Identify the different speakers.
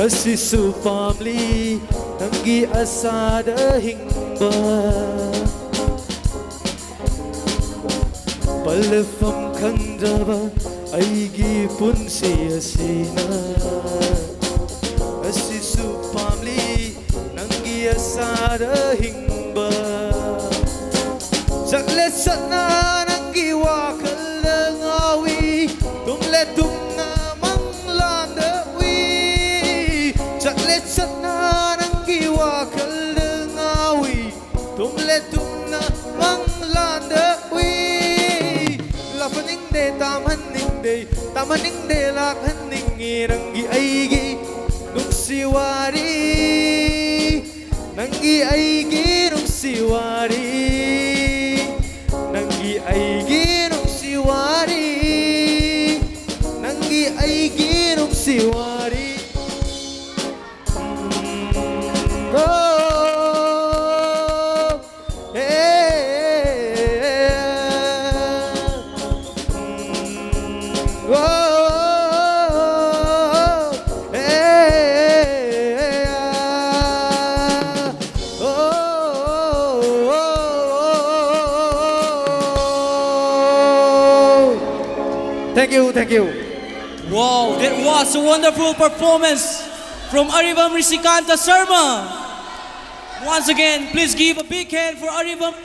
Speaker 1: Sisu family nangi asada hingba Palfam khanjaba aigi punsi asina Sisu family nangi asada hingba Sakle sana nangi wakal ngawi tumle tumna manglanda Sana nangi wakal ngawi tumle tumna manglanda wi lafaning de tamaning de lakhaning nangi aigi nuksiwari nangi aigi nuksiwari nangi aigi nuksiwari nangi aigi nuksiwari Thank you, thank you.
Speaker 2: Wow, that was a wonderful performance from Arivam Risikanta Sharma. Once again, please give a big hand for Arivam